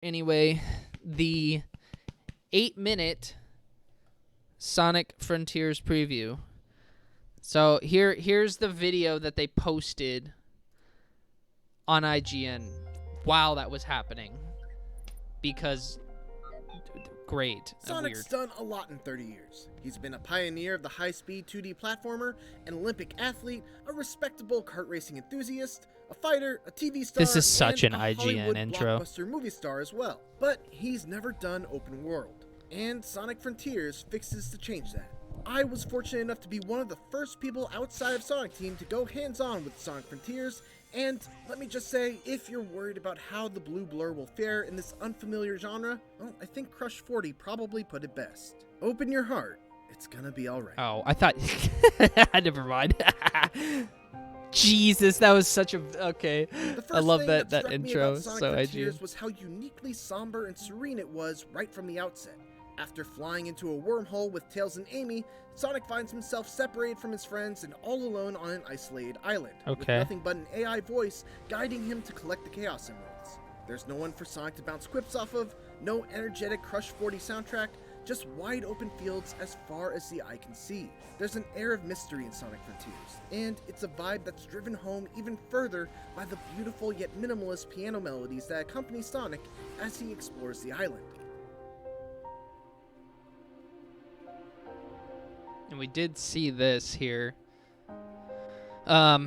Anyway, the 8-minute Sonic Frontiers preview. So here's the video that they posted on IGN while that was happening. Because great. Sonic's done a lot in 30 years. He's been a pioneer of the high-speed 2D platformer, an Olympic athlete, a respectable kart racing enthusiast, a fighter, a TV star, This is such and an a IGN Hollywood intro. blockbuster movie star as well. But he's never done open world, and Sonic Frontiers fixes to change that. I was fortunate enough to be one of the first people outside of Sonic Team to go hands-on with Sonic Frontiers, and let me just say, if you're worried about how the blue blur will fare in this unfamiliar genre, well, I think Crush 40 probably put it best. Open your heart, it's gonna be alright. Oh, I thought... Never mind. Jesus, that was such a... Okay. I love that intro. So IGN was how uniquely somber and serene it was right from the outset. After flying into a wormhole with Tails and Amy, Sonic finds himself separated from his friends and all alone on an isolated island, with nothing but an AI voice guiding him to collect the Chaos Emeralds. There's no one for Sonic to bounce quips off of, no energetic Crush 40 soundtrack, just wide open fields as far as the eye can see. There's an air of mystery in Sonic Frontiers, and it's a vibe that's driven home even further by the beautiful yet minimalist piano melodies that accompany Sonic as he explores the island. And we did see this here. I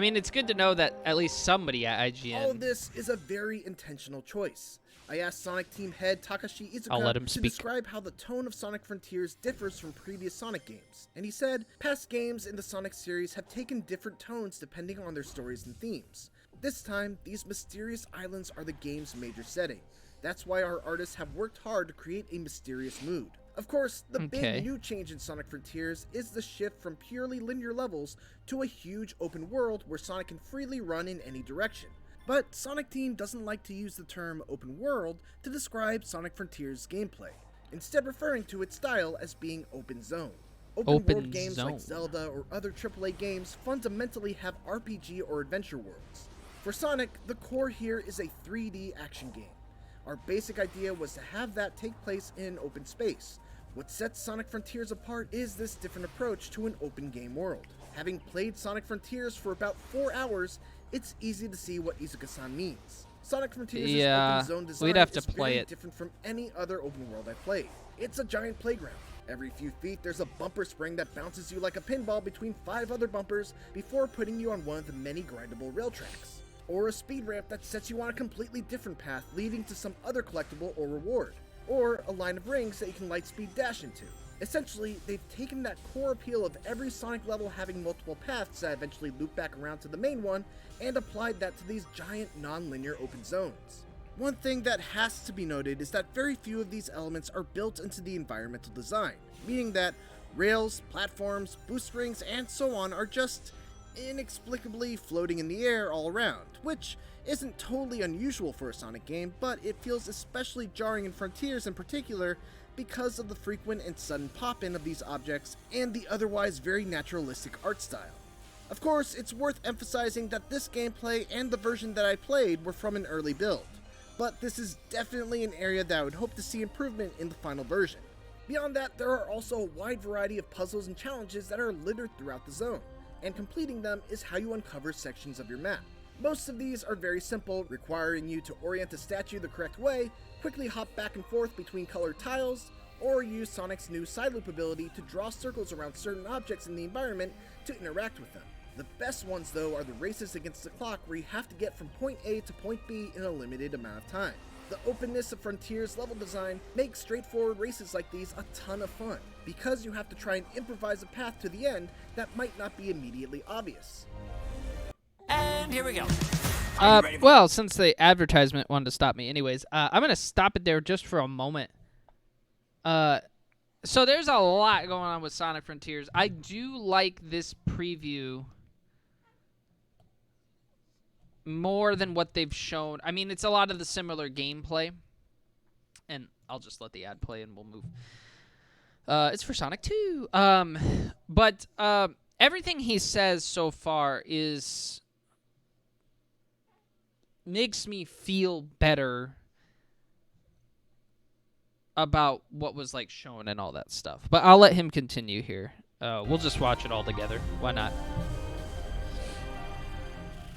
mean, it's good to know that at least somebody at IGN... All of this is a very intentional choice. I asked Sonic Team head Takashi Iizuka to describe how the tone of Sonic Frontiers differs from previous Sonic games, and he said, past games in the Sonic series have taken different tones depending on their stories and themes. This time, these mysterious islands are the game's major setting. That's why our artists have worked hard to create a mysterious mood. Of course, the big new change in Sonic Frontiers is the shift from purely linear levels to a huge open world where Sonic can freely run in any direction. But Sonic Team doesn't like to use the term open world to describe Sonic Frontiers' gameplay, instead referring to its style as being open zone. Open world games like Zelda or other AAA games fundamentally have RPG or adventure worlds. For Sonic, the core here is a 3D action game. Our basic idea was to have that take place in open space. What sets Sonic Frontiers apart is this different approach to an open game world. Having played Sonic Frontiers for about 4 hours, it's easy to see what Iizuka-san means. Sonic Frontiers' open zone design is very different from any other open world I've played. It's a giant playground. Every few feet, there's a bumper spring that bounces you like a pinball between 5 other bumpers before putting you on one of the many grindable rail tracks. Or a speed ramp that sets you on a completely different path leading to some other collectible or reward. Or a line of rings that you can lightspeed dash into. Essentially, they've taken that core appeal of every Sonic level having multiple paths that eventually loop back around to the main one, and applied that to these giant non-linear open zones. One thing that has to be noted is that very few of these elements are built into the environmental design, meaning that rails, platforms, boost rings, and so on are just inexplicably floating in the air all around, which isn't totally unusual for a Sonic game, but it feels especially jarring in Frontiers in particular because of the frequent and sudden pop-in of these objects and the otherwise very naturalistic art style. Of course, it's worth emphasizing that this gameplay and the version that I played were from an early build, but this is definitely an area that I would hope to see improvement in the final version. Beyond that, there are also a wide variety of puzzles and challenges that are littered throughout the zone, and completing them is how you uncover sections of your map. Most of these are very simple, requiring you to orient a statue the correct way, quickly hop back and forth between colored tiles, or use Sonic's new side loop ability to draw circles around certain objects in the environment to interact with them. The best ones though are the races against the clock where you have to get from point A to point B in a limited amount of time. The openness of Frontiers level design makes straightforward races like these a ton of fun, because you have to try and improvise a path to the end that might not be immediately obvious. And here we go. Well, since the advertisement wanted to stop me anyways, I'm going to stop it there just for a moment. So there's a lot going on with Sonic Frontiers. I do like this preview more than what they've shown. I mean, it's a lot of the similar gameplay. And I'll just let the ad play and we'll move. It's for Sonic 2. But everything he says so far is makes me feel better about what was like shown and all that stuff. But I'll let him continue here. We'll just watch it all together. Why not?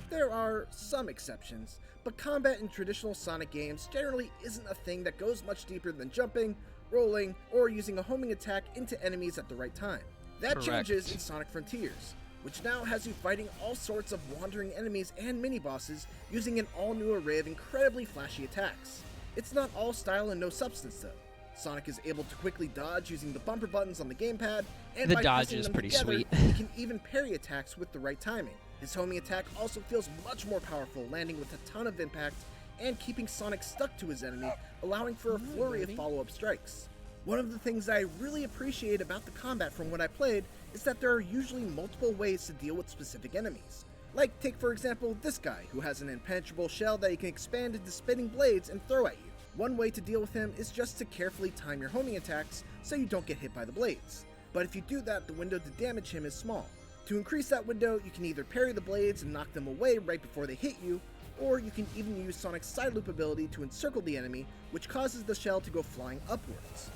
There are some exceptions, but combat in traditional Sonic games generally isn't a thing that goes much deeper than jumping, rolling, or using a homing attack into enemies at the right time. That Correct. changes in Sonic Frontiers, which now has you fighting all sorts of wandering enemies and mini-bosses using an all-new array of incredibly flashy attacks. It's not all style and no substance though. Sonic is able to quickly dodge using the bumper buttons on the gamepad, and The by dodge pressing is them pretty together, sweet. he can even parry attacks with the right timing. His homing attack also feels much more powerful, landing with a ton of impact and keeping Sonic stuck to his enemy, allowing for a flurry of follow-up strikes. One of the things I really appreciate about the combat from what I played is that there are usually multiple ways to deal with specific enemies. Like, take for example this guy, who has an impenetrable shell that he can expand into spinning blades and throw at you. One way to deal with him is just to carefully time your homing attacks so you don't get hit by the blades. But if you do that, the window to damage him is small. To increase that window, you can either parry the blades and knock them away right before they hit you, or you can even use Sonic's side loop ability to encircle the enemy, which causes the shell to go flying upwards.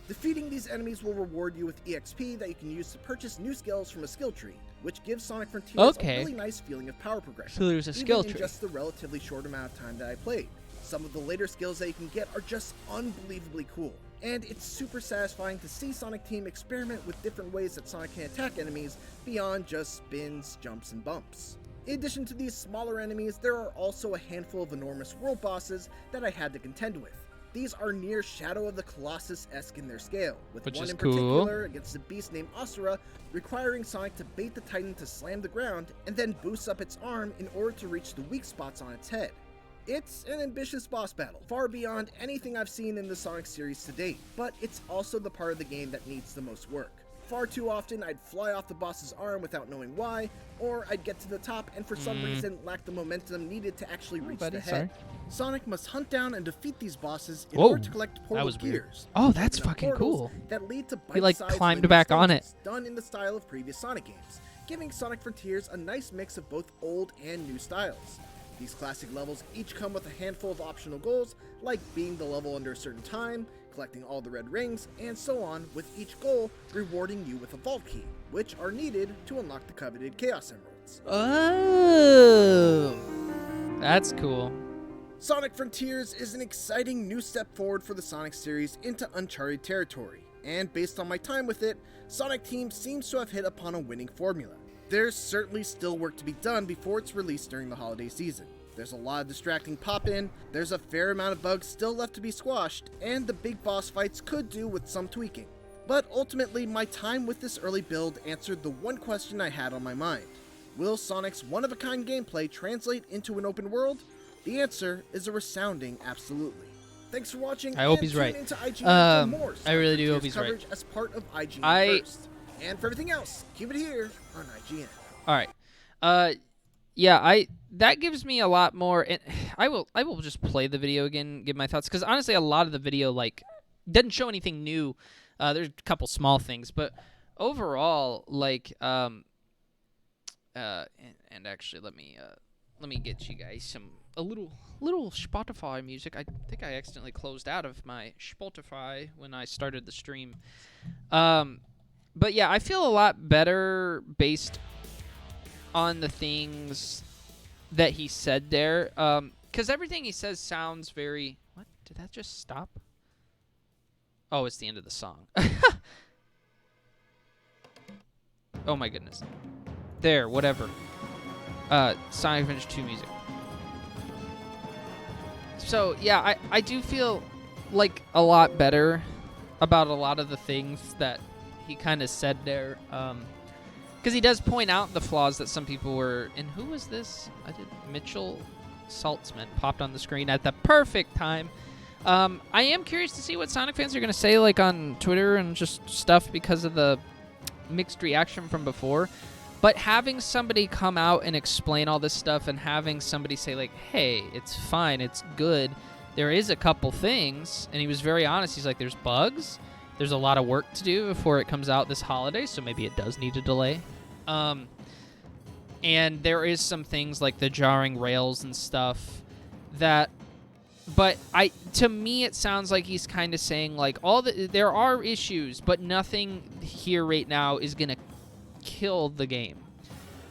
Defeating these enemies will reward you with EXP that you can use to purchase new skills from a skill tree, which gives Sonic Frontiers a really nice feeling of power progression, So there's a skill even in tree. just the relatively short amount of time that I played. Some of the later skills that you can get are just unbelievably cool, and it's super satisfying to see Sonic Team experiment with different ways that Sonic can attack enemies beyond just spins, jumps, and bumps. In addition to these smaller enemies, there are also a handful of enormous world bosses that I had to contend with. These are near Shadow of the Colossus-esque in their scale, with Which one is in cool. particular against a beast named Asura, requiring Sonic to bait the Titan to slam the ground and then boost up its arm in order to reach the weak spots on its head. It's an ambitious boss battle, far beyond anything I've seen in the Sonic series to date, but it's also the part of the game that needs the most work. Far too often, I'd fly off the boss's arm without knowing why, or I'd get to the top and for some reason lack the momentum needed to actually reach the head. Sonic must hunt down and defeat these bosses in order to collect portal gears. Oh, that's Open up fucking portals cool. That lead to He, like, bite-sized climbed linear back on it. stages, done in the style of previous Sonic games, giving Sonic Frontiers a nice mix of both old and new styles. These classic levels each come with a handful of optional goals, like beating the level under a certain time, collecting all the red rings, and so on, with each goal rewarding you with a vault key, which are needed to unlock the coveted Chaos Emeralds. Oh, that's cool. Sonic Frontiers is an exciting new step forward for the Sonic series into uncharted territory, and based on my time with it, Sonic Team seems to have hit upon a winning formula. There's certainly still work to be done before it's released during the holiday season. There's a lot of distracting pop-in, there's a fair amount of bugs still left to be squashed, and the big boss fights could do with some tweaking. But ultimately, my time with this early build answered the one question I had on my mind. Will Sonic's one-of-a-kind gameplay translate into an open world? The answer is a resounding absolutely. Thanks for watching. I hope and he's tune right. into IGN for more I really Sonic do hope Frontiers he's right. coverage as part of IGN First. And for everything else, keep it here on IGN. All right. Yeah, that gives me a lot more, and I will just play the video again, give my thoughts, because honestly, a lot of the video doesn't show anything new. There's a couple small things, but overall, and actually, let me get you guys a little Spotify music. I think I accidentally closed out of my Spotify when I started the stream. But yeah, I feel a lot better based on the things that he said there, because everything he says sounds very... What? Did that just stop? Oh, it's the end of the song. Oh my goodness. There, whatever. Sonic Adventure 2 music. So, yeah, I do feel like a lot better about a lot of the things that he kind of said there. Because he does point out the flaws that some people were... And who was this? Mitchell Saltzman popped on the screen at the perfect time. I am curious to see what Sonic fans are going to say on Twitter and just stuff because of the mixed reaction from before. But having somebody come out and explain all this stuff and having somebody say, hey, it's fine, it's good. There is a couple things. And he was very honest. He's like, there's bugs. There's a lot of work to do before it comes out this holiday, so maybe it does need a delay. And there is some things like the jarring rails and stuff that, but to me it sounds like he's kind of saying like there are issues, but nothing here right now is gonna kill the game,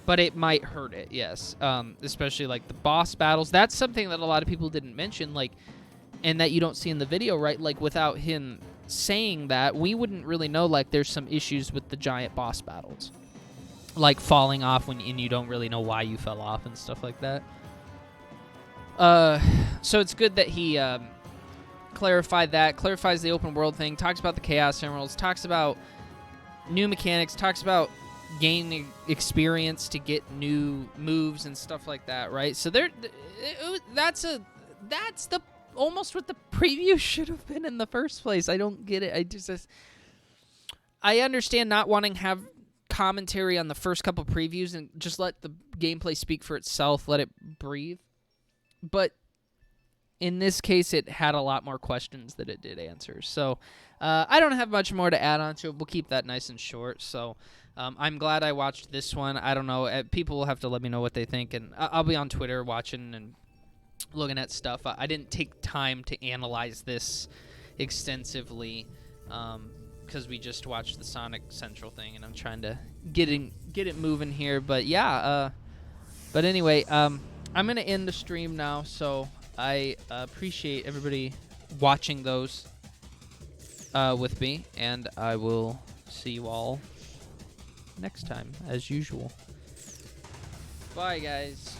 but it might hurt it. Yes, especially like the boss battles. That's something that a lot of people didn't mention, like, and that you don't see in the video, right? Like without him saying that, we wouldn't really know like there's some issues with the giant boss battles, like falling off and you don't really know why you fell off and stuff like that. So it's good that he clarifies the open world thing, talks about the Chaos Emeralds, talks about new mechanics, talks about gaining experience to get new moves and stuff like that, right? So that's almost what the preview should have been in the first place. I don't get it. I understand not wanting to have commentary on the first couple previews and just let the gameplay speak for itself, let it breathe. But in this case, it had a lot more questions than it did answers. So I don't have much more to add on to it. We'll keep that nice and short. So I'm glad I watched this one. I don't know. People will have to let me know what they think. And I'll be on Twitter watching and looking at stuff. I didn't take time to analyze this extensively because we just watched the Sonic Central thing, and I'm trying to get it moving here. But yeah, but anyway, I'm gonna end the stream now. So I appreciate everybody watching those with me, and I will see you all next time as usual. Bye, guys.